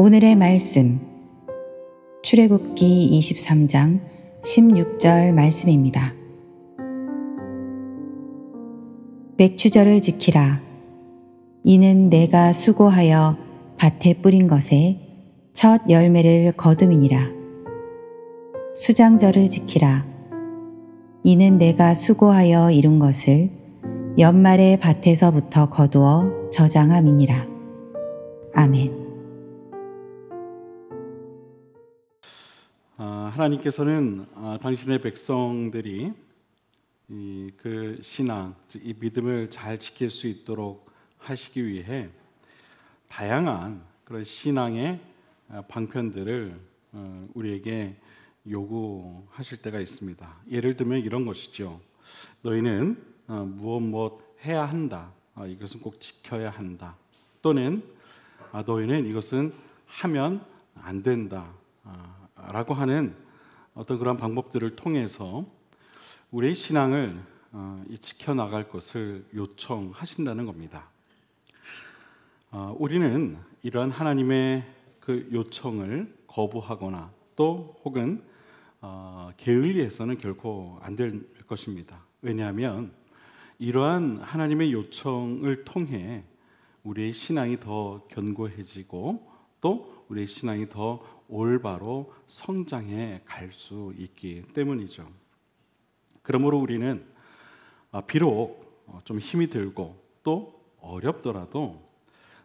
오늘의 말씀, 출애굽기 23장 16절 말씀입니다. 맥추절을 지키라. 이는 내가 수고하여 밭에 뿌린 것에 첫 열매를 거둠이니라. 수장절을 지키라. 이는 내가 수고하여 이룬 것을 연말에 밭에서부터 거두어 저장함이니라. 아멘. 하나님께서는 당신의 백성들이 그 신앙, 이 믿음을 잘 지킬 수 있도록 하시기 위해 다양한 그런 신앙의 방편들을 우리에게 요구하실 때가 있습니다. 예를 들면 이런 것이죠. 너희는 무엇 해야 한다. 이것은 꼭 지켜야 한다. 또는 너희는 이것은 하면 안 된다. 라고 하는 어떤 그런 방법들을 통해서 우리의 신앙을 지켜나갈 것을 요청하신다는 겁니다. 우리는 이러한 하나님의 그 요청을 거부하거나 또 혹은 게을리해서는 결코 안 될 것입니다. 왜냐하면 이러한 하나님의 요청을 통해 우리의 신앙이 더 견고해지고 또 우리의 신앙이 더 올바로 성장해 갈 수 있기 때문이죠. 그러므로 우리는 비록 좀 힘이 들고 또 어렵더라도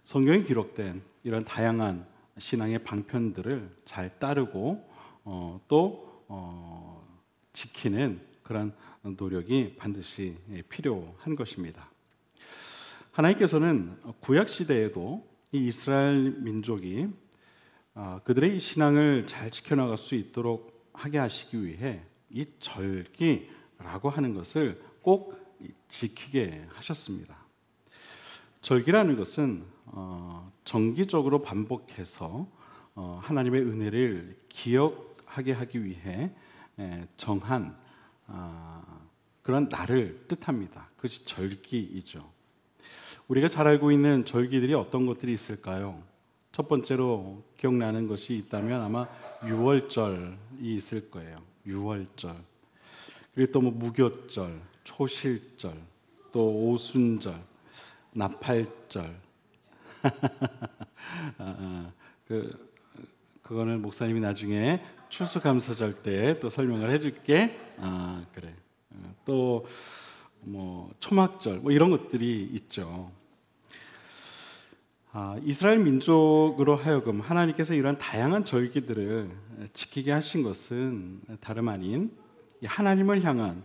성경에 기록된 이런 다양한 신앙의 방편들을 잘 따르고 또 지키는 그런 노력이 반드시 필요한 것입니다. 하나님께서는 구약 시대에도 이 이스라엘 민족이 그들의 이 신앙을 잘 지켜나갈 수 있도록 하게 하시기 위해 이 절기라고 하는 것을 꼭 지키게 하셨습니다. 절기라는 것은 정기적으로 반복해서 하나님의 은혜를 기억하게 하기 위해 정한 그런 날을 뜻합니다. 그것이 절기이죠. 우리가 잘 알고 있는 절기들이 어떤 것들이 있을까요? 첫 번째로 기억나는 것이 있다면 아마 유월절이 있을 거예요. 유월절. 그리고 또 무교절, 초실절, 또 오순절, 나팔절. 그거는 목사님이 나중에 추수감사절 때 또 설명을 해줄게. 그래. 또 초막절 이런 것들이 있죠. 이스라엘 민족으로 하여금 하나님께서 이런 다양한 절기들을 지키게 하신 것은 다름 아닌 하나님을 향한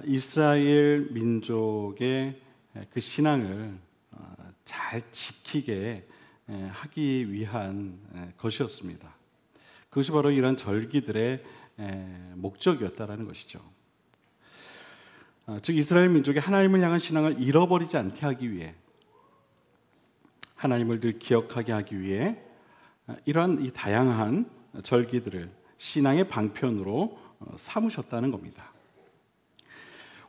이스라엘 민족의 그 신앙을 잘 지키게 하기 위한 것이었습니다. 그것이 바로 이런 절기들의 목적이었다라는 것이죠. 즉 이스라엘 민족이 하나님을 향한 신앙을 잃어버리지 않게 하기 위해 하나님을 늘 기억하게 하기 위해 이러한 이 다양한 절기들을 신앙의 방편으로 삼으셨다는 겁니다.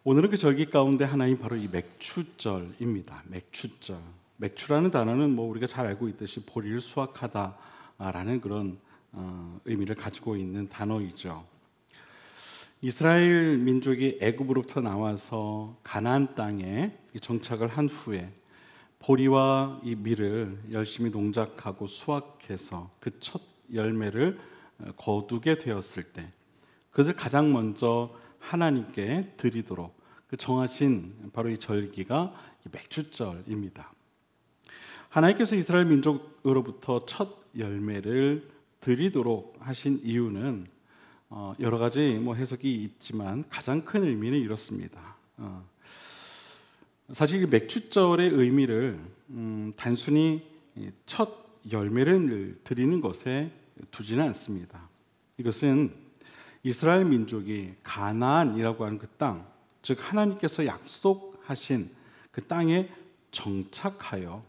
오늘은 그 절기 가운데 하나인 바로 이 맥추절입니다. 맥추절. 맥추라는 단어는 우리가 잘 알고 있듯이 보리를 수확하다라는 그런 의미를 가지고 있는 단어이죠. 이스라엘 민족이 애굽으로부터 나와서 가나안 땅에 정착을 한 후에 보리와 이 밀을 열심히 농작하고 수확해서 그 첫 열매를 거두게 되었을 때 그것을 가장 먼저 하나님께 드리도록 정하신 바로 이 절기가 맥추절입니다. 하나님께서 이스라엘 민족으로부터 첫 열매를 드리도록 하신 이유는 여러 가지 해석이 있지만 가장 큰 의미는 이렇습니다. 사실 이 맥추절의 의미를 단순히 첫 열매를 드리는 것에 두지는 않습니다. 이것은 이스라엘 민족이 가나안이라고 하는 그 땅, 즉 하나님께서 약속하신 그 땅에 정착하여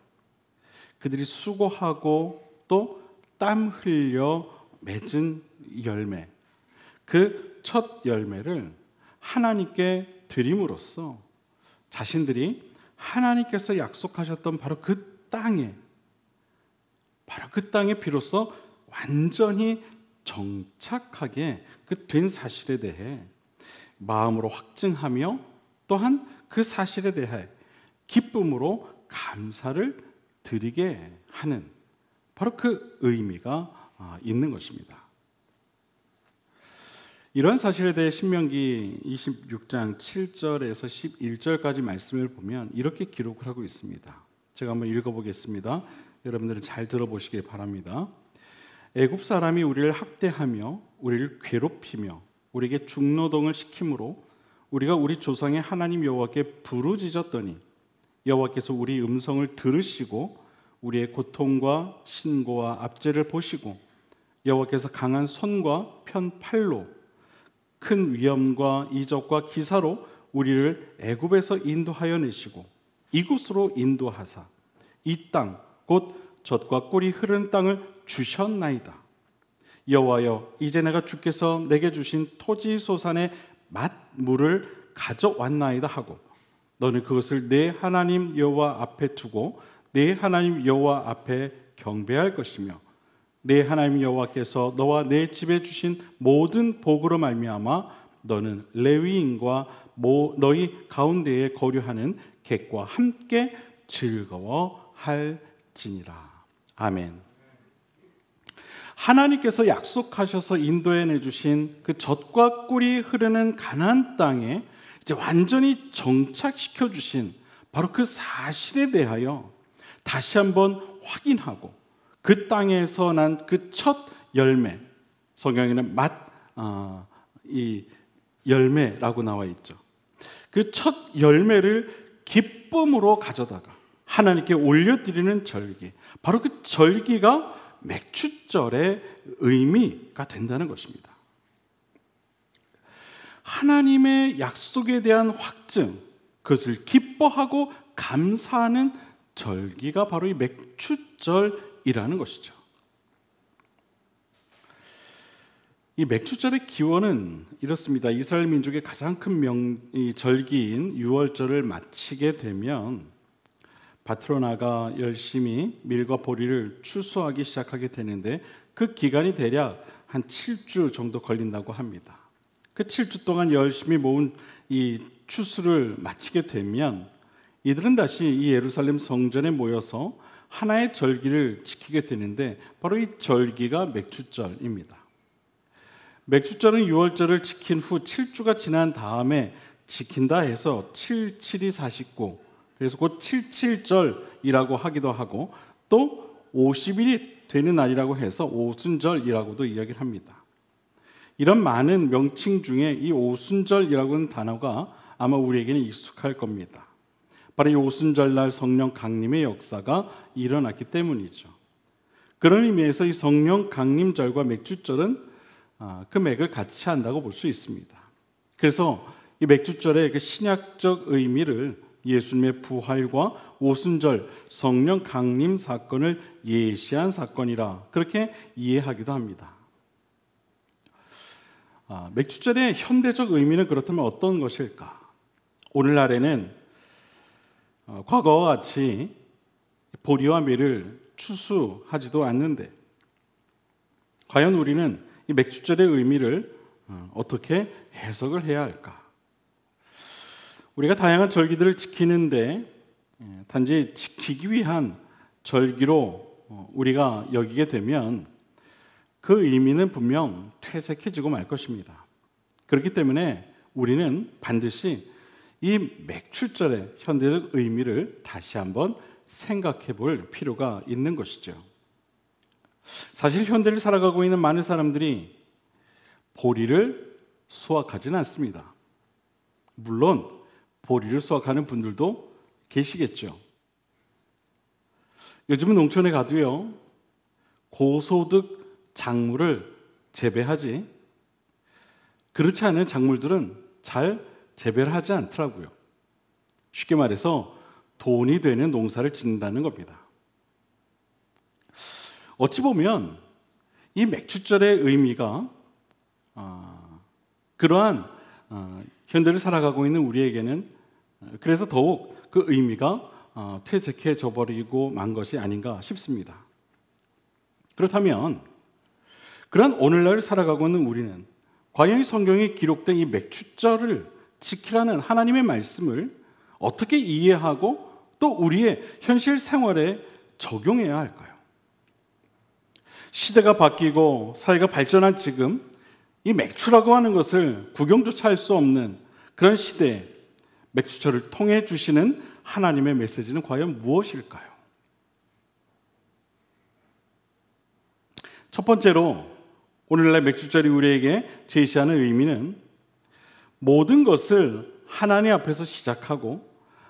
그들이 수고하고 또 땀 흘려 맺은 열매, 그 첫 열매를 하나님께 드림으로써 자신들이 하나님께서 약속하셨던 바로 그 땅에 바로 그 땅에 비로소 완전히 정착하게 그 된 사실에 대해 마음으로 확증하며 또한 그 사실에 대해 기쁨으로 감사를 드리게 하는 바로 그 의미가 있는 것입니다. 이런 사실에 대해 신명기 26장 7절에서 11절까지 말씀을 보면 이렇게 기록을 하고 있습니다. 제가 한번 읽어보겠습니다. 여러분들은 잘 들어보시기 바랍니다. 애굽 사람이 우리를 학대하며 우리를 괴롭히며 우리에게 중노동을 시키므로 우리가 우리 조상의 하나님 여호와께 부르짖었더니 여호와께서 우리 음성을 들으시고 우리의 고통과 신고와 압제를 보시고 여호와께서 강한 손과 편 팔로 큰 위엄과 이적과 기사로 우리를 애굽에서 인도하여 내시고 이곳으로 인도하사 이 땅 곧 젖과 꿀이 흐르는 땅을 주셨나이다. 여호와여, 이제 내가 주께서 내게 주신 토지 소산의 맛물을 가져왔나이다 하고 너는 그것을 내 하나님 여호와 앞에 두고 내 하나님 여호와 앞에 경배할 것이며 내 하나님 여호와께서 너와 내 집에 주신 모든 복으로 말미암아 너는 레위인과 너희 가운데에 거류하는 객과 함께 즐거워할지니라. 아멘. 하나님께서 약속하셔서 인도해 내주신 그 젖과 꿀이 흐르는 가나안 땅에 이제 완전히 정착시켜 주신 바로 그 사실에 대하여 다시 한번 확인하고 그 땅에서 난 그 첫 열매, 성경에는 이 열매라고 나와 있죠. 그 첫 열매를 기쁨으로 가져다가 하나님께 올려드리는 절기, 바로 그 절기가 맥추절의 의미가 된다는 것입니다. 하나님의 약속에 대한 확증, 그것을 기뻐하고 감사하는 절기가 바로 이 맥추절이라는 것이죠. 이 맥추절의 기원은 이렇습니다. 이스라엘 민족의 가장 큰 절기인 유월절을 마치게 되면 밭으로 나가 열심히 밀과 보리를 추수하기 시작하게 되는데 그 기간이 대략 한 7주 정도 걸린다고 합니다. 그 7주 동안 열심히 모은 이 추수를 마치게 되면 이들은 다시 이 예루살렘 성전에 모여서 하나의 절기를 지키게 되는데 바로 이 절기가 맥추절입니다. 맥추절은 유월절을 지킨 후 7주가 지난 다음에 지킨다 해서 7, 7이 49, 그래서 곧 77절이라고 하기도 하고 또 50일이 되는 날이라고 해서 오순절이라고도 이야기를 합니다. 이런 많은 명칭 중에 이 오순절이라고 하는 단어가 아마 우리에게는 익숙할 겁니다. 바로 이 오순절날 성령 강림의 역사가 일어났기 때문이죠. 그런 의미에서 이 성령 강림절과 맥주절은 그 맥을 같이 한다고 볼 수 있습니다. 그래서 이 맥주절의 그 신약적 의미를 예수님의 부활과 오순절 성령 강림 사건을 예시한 사건이라 그렇게 이해하기도 합니다. 맥주절의 현대적 의미는 그렇다면 어떤 것일까? 오늘날에는 과거와 같이 보리와 밀을 추수하지도 않는데 과연 우리는 이 맥주절의 의미를 어떻게 해석을 해야 할까? 우리가 다양한 절기들을 지키는데 단지 지키기 위한 절기로 우리가 여기게 되면 그 의미는 분명 퇴색해지고 말 것입니다. 그렇기 때문에 우리는 반드시 이 맥추절의 현대적 의미를 다시 한번 생각해 볼 필요가 있는 것이죠. 사실 현대를 살아가고 있는 많은 사람들이 보리를 수확하지는 않습니다. 물론 보리를 수확하는 분들도 계시겠죠. 요즘은 농촌에 가도요, 고소득 작물을 재배하지 그렇지 않은 작물들은 잘 재배를 하지 않더라고요. 쉽게 말해서 돈이 되는 농사를 짓는다는 겁니다. 어찌 보면 이 맥추절의 의미가 그러한 현대를 살아가고 있는 우리에게는 그래서 더욱 그 의미가 퇴색해져 버리고 만 것이 아닌가 싶습니다. 그렇다면 그런 오늘날을 살아가고 있는 우리는 과연 이 성경에 기록된 이 맥주절을 지키라는 하나님의 말씀을 어떻게 이해하고 또 우리의 현실 생활에 적용해야 할까요? 시대가 바뀌고 사회가 발전한 지금 이 맥주라고 하는 것을 구경조차 할 수 없는 그런 시대에 맥주절을 통해 주시는 하나님의 메시지는 과연 무엇일까요? 첫 번째로 오늘날 맥주절이 우리에게 제시하는 의미는 모든 것을 하나님 앞에서 시작하고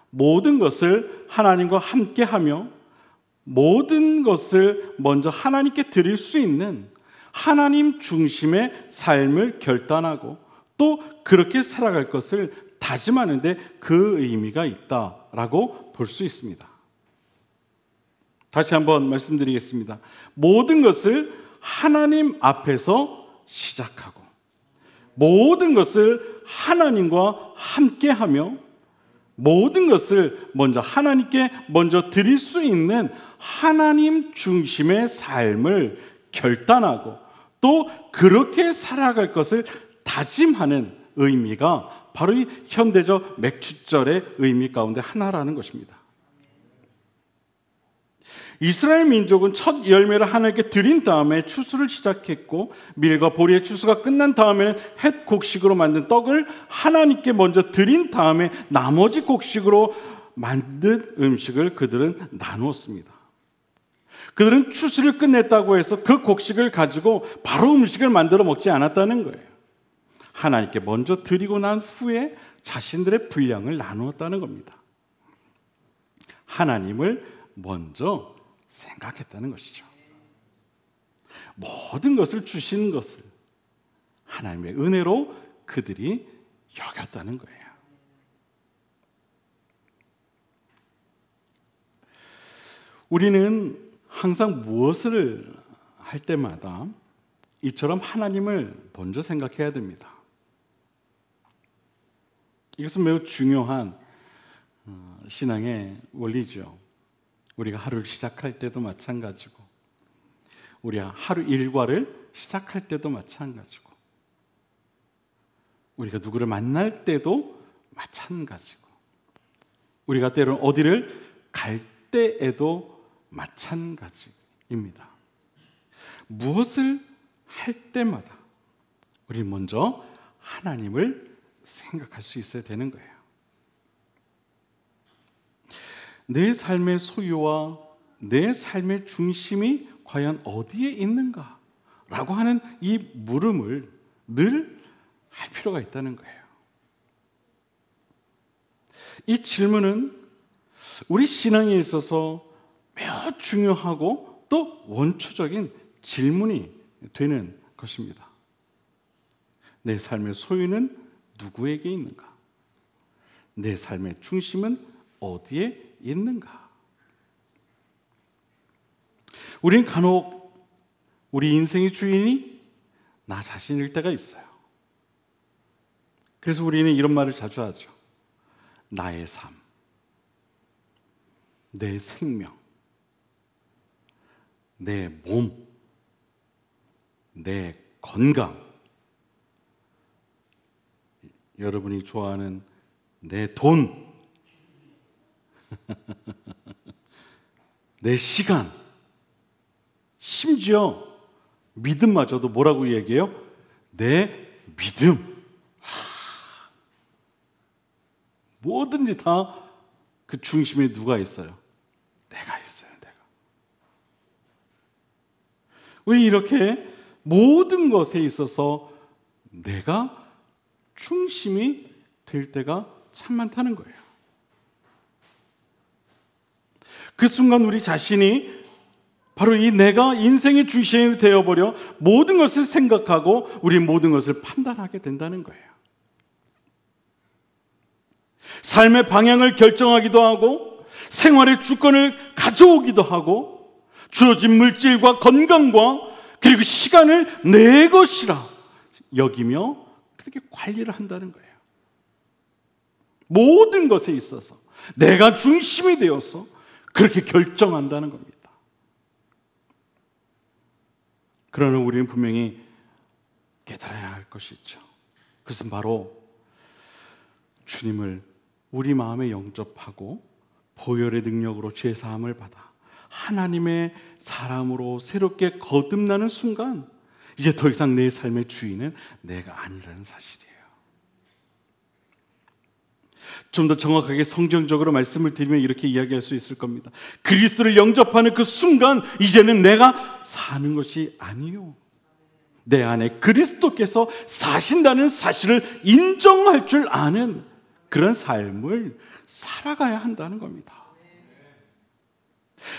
모든 것을 하나님과 함께하며 모든 것을 먼저 하나님께 드릴 수 있는 하나님 중심의 삶을 결단하고 또 그렇게 살아갈 것을 다짐하는 데 그 의미가 있다라고 볼 수 있습니다. 다시 한번 말씀드리겠습니다. 모든 것을 하나님 앞에서 시작하고 모든 것을 하나님과 함께하며 모든 것을 먼저 하나님께 먼저 드릴 수 있는 하나님 중심의 삶을 결단하고 또 그렇게 살아갈 것을 다짐하는 의미가 바로 이 현대적 맥주절의 의미 가운데 하나라는 것입니다. 이스라엘 민족은 첫 열매를 하나님께 드린 다음에 추수를 시작했고 밀과 보리의 추수가 끝난 다음에는 햇 곡식으로 만든 떡을 하나님께 먼저 드린 다음에 나머지 곡식으로 만든 음식을 그들은 나누었습니다. 그들은 추수를 끝냈다고 해서 그 곡식을 가지고 바로 음식을 만들어 먹지 않았다는 거예요. 하나님께 먼저 드리고 난 후에 자신들의 분량을 나누었다는 겁니다. 하나님을 먼저 생각했다는 것이죠. 모든 것을 주시는 것을 하나님의 은혜로 그들이 여겼다는 거예요. 우리는 항상 무엇을 할 때마다 이처럼 하나님을 먼저 생각해야 됩니다. 이것은 매우 중요한 신앙의 원리죠. 우리가 하루를 시작할 때도 마찬가지고 우리가 하루 일과를 시작할 때도 마찬가지고 우리가 누구를 만날 때도 마찬가지고 우리가 때로는 어디를 갈 때에도 마찬가지입니다. 무엇을 할 때마다 우리 먼저 하나님을 생각할 수 있어야 되는 거예요. 내 삶의 소유와 내 삶의 중심이 과연 어디에 있는가? 라고 하는 이 물음을 늘 할 필요가 있다는 거예요. 이 질문은 우리 신앙에 있어서 매우 중요하고 또 원초적인 질문이 되는 것입니다. 내 삶의 소유는 누구에게 있는가? 내 삶의 중심은 어디에 있는가? 우린 간혹 우리 인생의 주인이 나 자신일 때가 있어요. 그래서 우리는 이런 말을 자주 하죠. 나의 삶, 내 생명, 내 몸, 내 건강, 여러분이 좋아하는 내 돈, 내 시간, 심지어 믿음마저도 뭐라고 얘기해요? 내 믿음. 뭐든지 다 그 중심에 누가 있어요? 내가 있어요. 내가. 왜 이렇게 모든 것에 있어서 내가 중심이 될 때가 참 많다는 거예요. 그 순간 우리 자신이 바로 이 내가 인생의 중심이 되어버려 모든 것을 생각하고 우리 모든 것을 판단하게 된다는 거예요. 삶의 방향을 결정하기도 하고 생활의 주권을 가져오기도 하고 주어진 물질과 건강과 그리고 시간을 내 것이라 여기며 그렇게 관리를 한다는 거예요. 모든 것에 있어서 내가 중심이 되어서 그렇게 결정한다는 겁니다. 그러나 우리는 분명히 깨달아야 할 것이 있죠. 그것은 바로 주님을 우리 마음에 영접하고 보혈의 능력으로 죄사함을 받아 하나님의 사람으로 새롭게 거듭나는 순간 이제 더 이상 내 삶의 주인은 내가 아니라는 사실이에요. 좀 더 정확하게 성경적으로 말씀을 드리면 이렇게 이야기할 수 있을 겁니다. 그리스도를 영접하는 그 순간 이제는 내가 사는 것이 아니요, 내 안에 그리스도께서 사신다는 사실을 인정할 줄 아는 그런 삶을 살아가야 한다는 겁니다.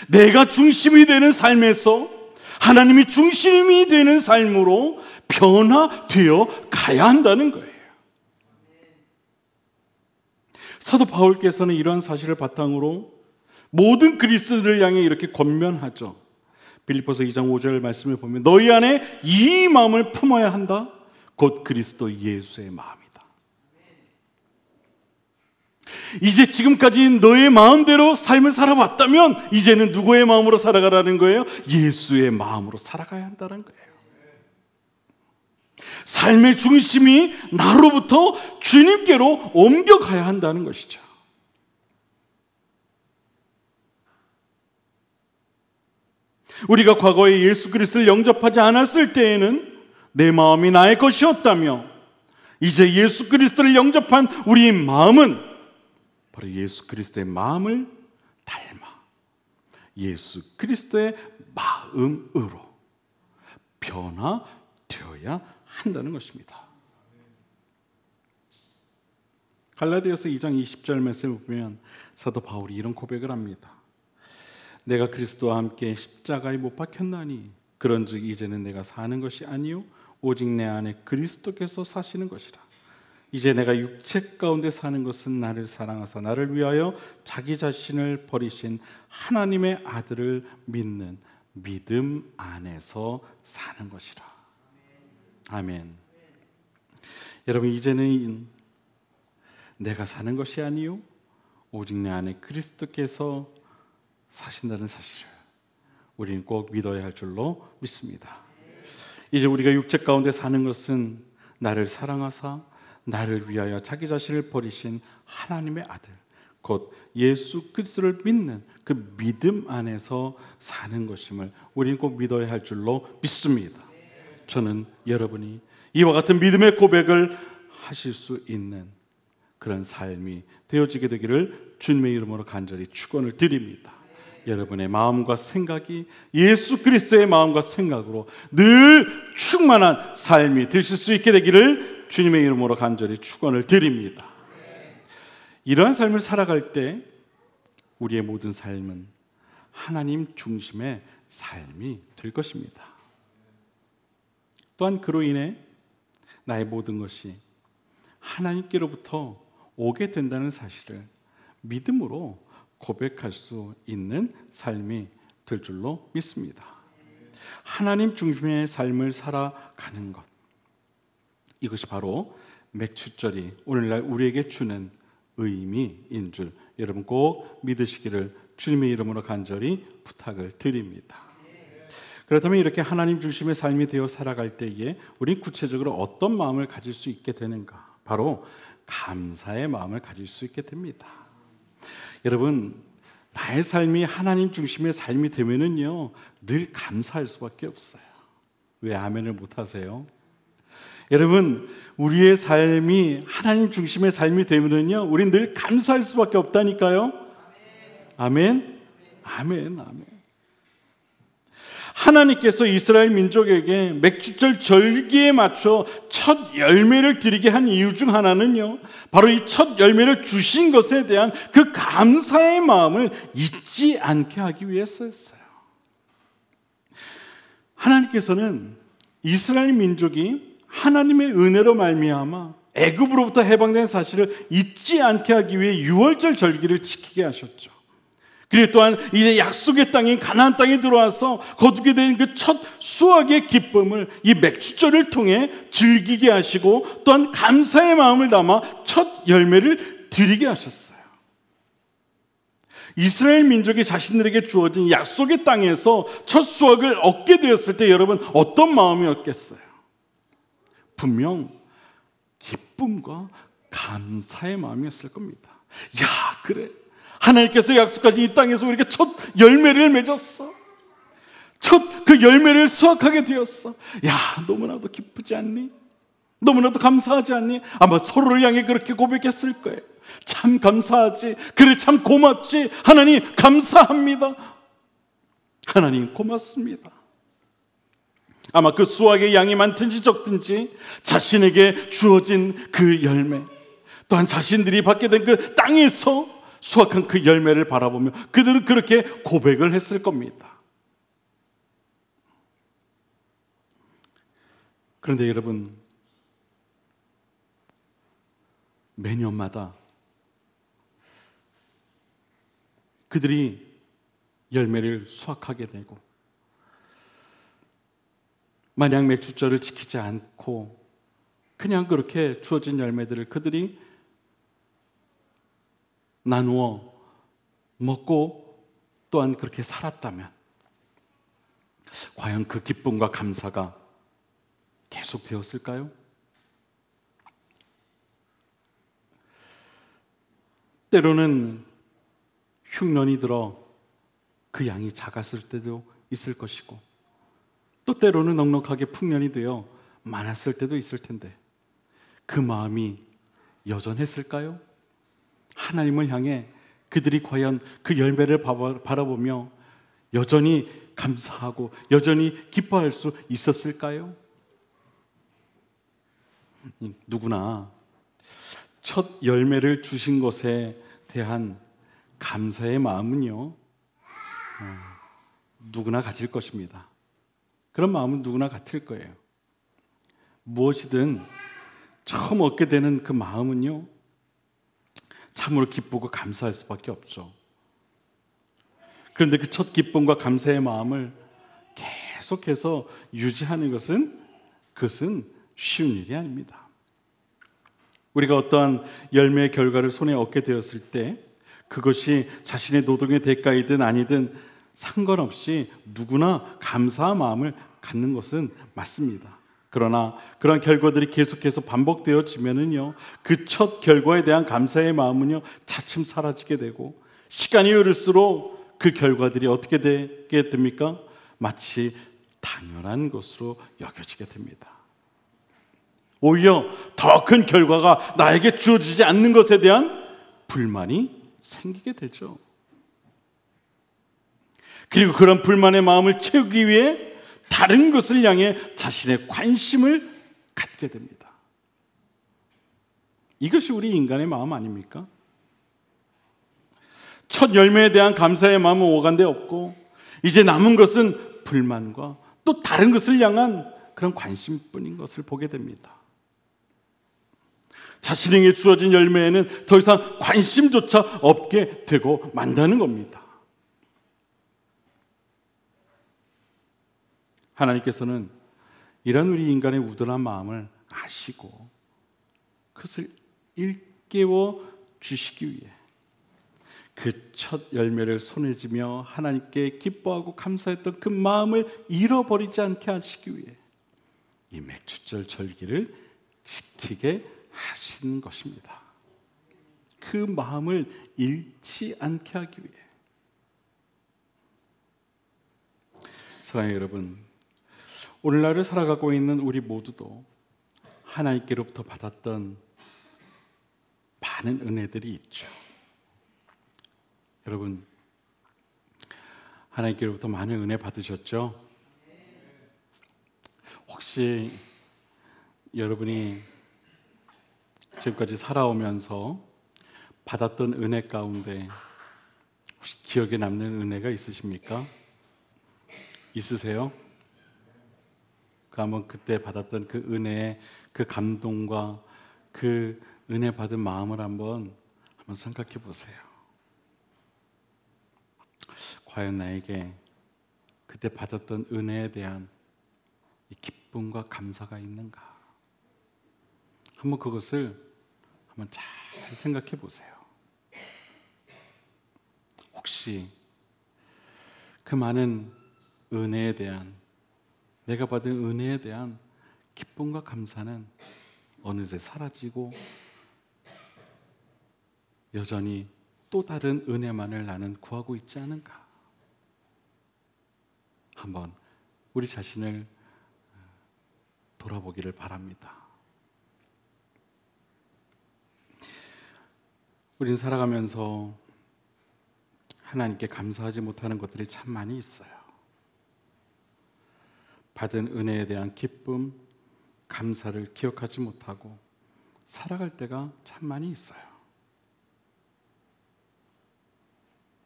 내가 중심이 되는 삶에서 하나님이 중심이 되는 삶으로 변화되어 가야 한다는 거예요. 사도 바울께서는 이러한 사실을 바탕으로 모든 그리스도를 향해 이렇게 권면하죠. 빌립보서 2장 5절 말씀을 보면 너희 안에 이 마음을 품어야 한다. 곧 그리스도 예수의 마음이다. 이제 지금까지 너의 마음대로 삶을 살아왔다면 이제는 누구의 마음으로 살아가라는 거예요? 예수의 마음으로 살아가야 한다는 거예요. 삶의 중심이 나로부터 주님께로 옮겨가야 한다는 것이죠. 우리가 과거에 예수 그리스도를 영접하지 않았을 때에는 내 마음이 나의 것이었다며 이제 예수 그리스도를 영접한 우리의 마음은 바로 예수 그리스도의 마음을 닮아 예수 그리스도의 마음으로 변화되어야 한다는 것입니다. 갈라디아서 2장 20절 말씀을 보면 사도 바울이 이런 고백을 합니다. 내가 그리스도와 함께 십자가에 못 박혔나니 그런즉 이제는 내가 사는 것이 아니요 오직 내 안에 그리스도께서 사시는 것이라. 이제 내가 육체 가운데 사는 것은 나를 사랑하사 나를 위하여 자기 자신을 버리신 하나님의 아들을 믿는 믿음 안에서 사는 것이라. 아멘. 여러분, 이제는 내가 사는 것이 아니요 오직 내 안에 그리스도께서 사신다는 사실을 우리는 꼭 믿어야 할 줄로 믿습니다. 이제 우리가 육체 가운데 사는 것은 나를 사랑하사 나를 위하여 자기 자신을 버리신 하나님의 아들 곧 예수 그리스도를 믿는 그 믿음 안에서 사는 것임을 우리는 꼭 믿어야 할 줄로 믿습니다. 저는 여러분이 이와 같은 믿음의 고백을 하실 수 있는 그런 삶이 되어지게 되기를 주님의 이름으로 간절히 축원을 드립니다. 여러분의 마음과 생각이 예수 그리스도의 마음과 생각으로 늘 충만한 삶이 되실 수 있게 되기를 주님의 이름으로 간절히 축원을 드립니다. 이러한 삶을 살아갈 때 우리의 모든 삶은 하나님 중심의 삶이 될 것입니다. 또한 그로 인해 나의 모든 것이 하나님께로부터 오게 된다는 사실을 믿음으로 고백할 수 있는 삶이 될 줄로 믿습니다. 하나님 중심의 삶을 살아가는 것, 이것이 바로 맥추절이 오늘날 우리에게 주는 의미인 줄 여러분 꼭 믿으시기를 주님의 이름으로 간절히 부탁을 드립니다. 그렇다면 이렇게 하나님 중심의 삶이 되어 살아갈 때에 우리 구체적으로 어떤 마음을 가질 수 있게 되는가? 바로 감사의 마음을 가질 수 있게 됩니다. 여러분, 나의 삶이 하나님 중심의 삶이 되면은요 늘 감사할 수밖에 없어요. 왜 아멘을 못 하세요? 여러분, 우리의 삶이 하나님 중심의 삶이 되면은요 우린 늘 감사할 수밖에 없다니까요. 아멘, 아멘, 아멘. 하나님께서 이스라엘 민족에게 맥주절 절기에 맞춰 첫 열매를 드리게 한 이유 중 하나는요 바로 이 첫 열매를 주신 것에 대한 그 감사의 마음을 잊지 않게 하기 위해서였어요. 하나님께서는 이스라엘 민족이 하나님의 은혜로 말미암아 애굽으로부터 해방된 사실을 잊지 않게 하기 위해 유월절 절기를 지키게 하셨죠. 그리고 또한 이제 약속의 땅인 가나안 땅에 들어와서 거두게 된 그 첫 수확의 기쁨을 이 맥주절을 통해 즐기게 하시고 또한 감사의 마음을 담아 첫 열매를 드리게 하셨어요. 이스라엘 민족이 자신들에게 주어진 약속의 땅에서 첫 수확을 얻게 되었을 때 여러분 어떤 마음이었겠어요? 분명 기쁨과 감사의 마음이었을 겁니다. 야, 그래, 하나님께서 약속하신 이 땅에서 우리가 첫 열매를 맺었어. 첫 그 열매를 수확하게 되었어. 야, 너무나도 기쁘지 않니? 너무나도 감사하지 않니? 아마 서로를 향해 그렇게 고백했을 거예요. 참 감사하지. 그래, 참 고맙지. 하나님 감사합니다. 하나님 고맙습니다. 아마 그 수확의 양이 많든지 적든지 자신에게 주어진 그 열매, 또한 자신들이 받게 된 그 땅에서 수확한 그 열매를 바라보며 그들은 그렇게 고백을 했을 겁니다. 그런데 여러분, 매년마다 그들이 열매를 수확하게 되고, 만약 맥주절을 지키지 않고 그냥 그렇게 주어진 열매들을 그들이 나누어 먹고 또한 그렇게 살았다면 과연 그 기쁨과 감사가 계속되었을까요? 때로는 흉년이 들어 그 양이 작았을 때도 있을 것이고, 또 때로는 넉넉하게 풍년이 되어 많았을 때도 있을 텐데 그 마음이 여전했을까요? 하나님을 향해 그들이 과연 그 열매를 바라보며 여전히 감사하고 여전히 기뻐할 수 있었을까요? 누구나 첫 열매를 주신 것에 대한 감사의 마음은요, 누구나 가질 것입니다. 그런 마음은 누구나 같을 거예요. 무엇이든 처음 얻게 되는 그 마음은요, 참으로 기쁘고 감사할 수밖에 없죠. 그런데 그 첫 기쁨과 감사의 마음을 계속해서 유지하는 그것은 쉬운 일이 아닙니다. 우리가 어떠한 열매의 결과를 손에 얻게 되었을 때 그것이 자신의 노동의 대가이든 아니든 상관없이 누구나 감사한 마음을 갖는 것은 맞습니다. 그러나 그런 결과들이 계속해서 반복되어지면은요, 그 첫 결과에 대한 감사의 마음은요 차츰 사라지게 되고, 시간이 흐를수록 그 결과들이 어떻게 되게 됩니까? 마치 당연한 것으로 여겨지게 됩니다. 오히려 더 큰 결과가 나에게 주어지지 않는 것에 대한 불만이 생기게 되죠. 그리고 그런 불만의 마음을 채우기 위해 다른 것을 향해 자신의 관심을 갖게 됩니다. 이것이 우리 인간의 마음 아닙니까? 첫 열매에 대한 감사의 마음은 오간데 없고, 이제 남은 것은 불만과 또 다른 것을 향한 그런 관심뿐인 것을 보게 됩니다. 자신에게 주어진 열매에는 더 이상 관심조차 없게 되고 만다는 겁니다. 하나님께서는 이런 우리 인간의 우둔한 마음을 아시고 그것을 일깨워 주시기 위해 그 첫 열매를 손에 쥐며 하나님께 기뻐하고 감사했던 그 마음을 잃어버리지 않게 하시기 위해 이 맥주절 절기를 지키게 하신 것입니다. 그 마음을 잃지 않게 하기 위해. 사랑하는 여러분, 오늘날을 살아가고 있는 우리 모두도 하나님께로부터 받았던 많은 은혜들이 있죠. 여러분, 하나님께로부터 많은 은혜 받으셨죠? 혹시 여러분이 지금까지 살아오면서 받았던 은혜 가운데 혹시 기억에 남는 은혜가 있으십니까? 있으세요? 한번 그때 받았던 그 은혜의 그 감동과 그 은혜 받은 마음을 한번 생각해 보세요. 과연 나에게 그때 받았던 은혜에 대한 이 기쁨과 감사가 있는가? 한번 그것을 한번 잘 생각해 보세요. 없이 그 많은 은혜에 대한, 내가 받은 은혜에 대한 기쁨과 감사는 어느새 사라지고 여전히 또 다른 은혜만을 나는 구하고 있지 않은가? 한번 우리 자신을 돌아보기를 바랍니다. 우린 살아가면서 하나님께 감사하지 못하는 것들이 참 많이 있어요. 받은 은혜에 대한 기쁨, 감사를 기억하지 못하고 살아갈 때가 참 많이 있어요.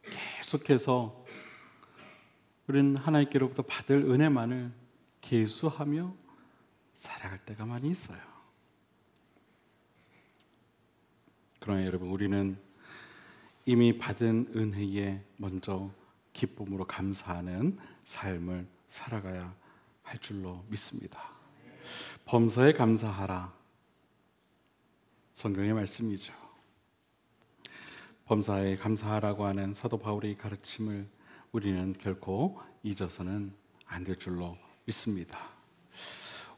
계속해서 우리는 하나님께로부터 받을 은혜만을 계수하며 살아갈 때가 많이 있어요. 그러나 여러분, 우리는 이미 받은 은혜에 먼저 기쁨으로 감사하는 삶을 살아가야 할 줄로 믿습니다. 범사에 감사하라, 성경의 말씀이죠. 범사에 감사하라고 하는 사도 바울의 가르침을 우리는 결코 잊어서는 안 될 줄로 믿습니다.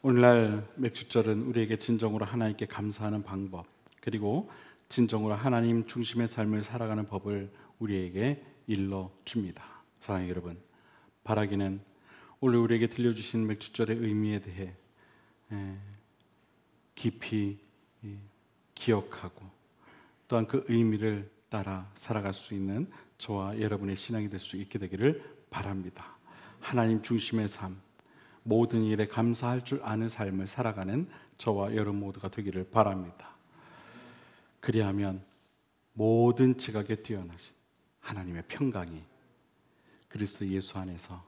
오늘날 맥주절은 우리에게 진정으로 하나님께 감사하는 방법, 그리고 진정으로 하나님 중심의 삶을 살아가는 법을 우리에게 일러줍니다. 사랑하는 여러분, 바라기는 오늘 우리에게 들려주신 맥주절의 의미에 대해 깊이 기억하고 또한 그 의미를 따라 살아갈 수 있는 저와 여러분의 신앙이 될 수 있게 되기를 바랍니다. 하나님 중심의 삶, 모든 일에 감사할 줄 아는 삶을 살아가는 저와 여러분 모두가 되기를 바랍니다. 그리하면 모든 지각에 뛰어나신 하나님의 평강이 그리스도 예수 안에서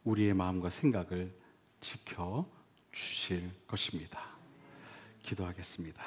우리의 마음과 생각을 지켜주실 것입니다. 기도하겠습니다.